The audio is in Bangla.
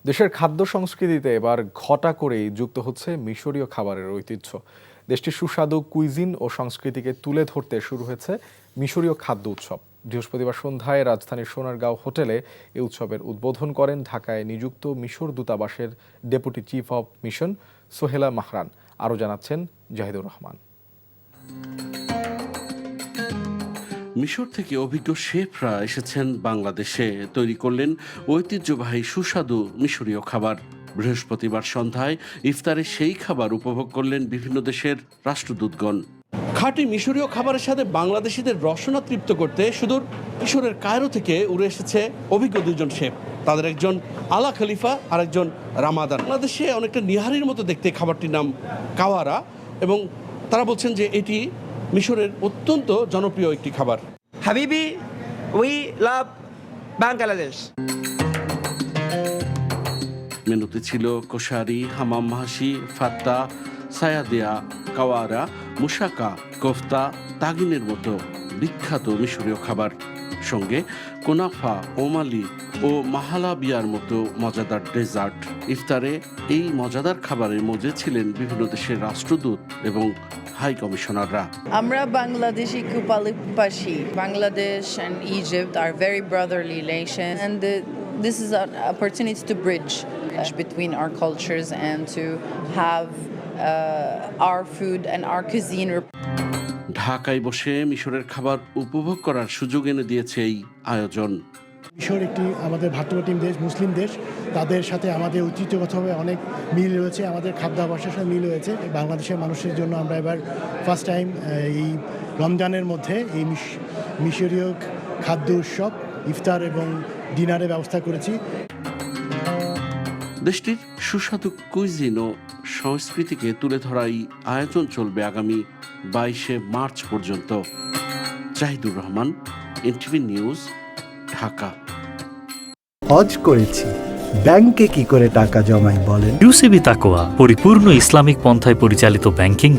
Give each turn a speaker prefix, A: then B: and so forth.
A: দেশের খাদ্য সংস্কৃতিতে এবার ঘটা করেই যুক্ত হচ্ছে মিশরীয় খাবারের ঐতিহ্য। দেশটির সুস্বাদু কুইজিন ও সংস্কৃতিকে তুলে ধরতে শুরু হয়েছে মিশরীয় খাদ্য উৎসব। বৃহস্পতিবার সন্ধ্যায় রাজধানীর সোনারগাঁও হোটেলে এই উৎসবের উদ্বোধন করেন ঢাকায় নিযুক্ত মিশর দূতাবাসের deputy chief of mission Sohela Mahran. আরও জানাচ্ছেন জাহিদুর রহমান।
B: মিশর থেকে অভিজ্ঞ শেফরা এসেছেন বাংলাদেশে, তৈরি করলেন ঐতিহ্যবাহী সুস্বাদু মিশরীয় খাবার। বৃহস্পতিবার সন্ধ্যায় ইফতারে সেই খাবার উপভোগ করলেন বিভিন্ন দেশের রাষ্ট্রদূতগণ। খাঁটি মিশরীয় খাবারের সাথে বাংলাদেশিদের রসনা তৃপ্ত করতে সুদূর মিশরের কায়রো থেকে উড়ে এসেছে অভিজ্ঞ দুজন শেফ। তাদের একজন আলা খলিফা আর একজন রামাদান। বাংলাদেশে অনেকটা নিহারির মতো দেখতে খাবারটির নাম কাওয়ারা, এবং তারা বলছেন যে এটি মিশরের অত্যন্ত জনপ্রিয় একটি খাবার।
C: হাবিবি, উই লাভ বাংলাদেশ।
B: মেনুতে ছিল কোশারি, হামাম মাহাশি, ফাত্তা, সায়াদিয়া, কাওয়ারা, মুশাকা, কোফতা, তাগিনের মতো বিখ্যাত মিশরীয় খাবার, সঙ্গে কোনাফা, ওমালি ও মাহালাবিয়ার মতো মজাদার ডেজার্ট। ইফতারে এই মজাদার খাবারের মজে ছিলেন বিভিন্ন দেশের রাষ্ট্রদূত এবং হাই কমিশনাররা।
D: আমরা বাংলাদেশি খুব ভালোবাসি। Bangladesh and Egypt are very brotherly nations, and this is an opportunity to bridge between our cultures and to have our food and our cuisine.
B: ঢাকায় বসে মিশরের খাবার উপভোগ করার সুযোগ এনে দিয়েছে এই আয়োজন।
E: মিশর একটি আমাদের ভাতৃপ্রতিম দেশ, মুসলিম দেশ। তাদের সাথে আমাদের ঐতিহ্যগতভাবে অনেক মিল রয়েছে, আমাদের খাদ্যাভ্যাসের সাথে মিল রয়েছে। বাংলাদেশের মানুষের জন্য আমরা এবার ফার্স্ট টাইম এই রমজানের মধ্যে এই মিশরীয় খাদ্য উৎসব, ইফতার এবং ডিনারের ব্যবস্থা করেছি।
B: দেশটির সুস্বাদু কুইজিন ও সংস্কৃতিকে তুলে ধরাই আয়োজন চলবে আগামী 22শে মার্চ পর্যন্ত। Zahidur Rahman, NTV news, Dhaka.
F: হজ করেছি, ব্যাংকে কি করে টাকা জমাই বলেন?
G: ইউসিবি তাকওয়া, পরিপূর্ণ ইসলামিক পন্থায় পরিচালিত ব্যাংকিং।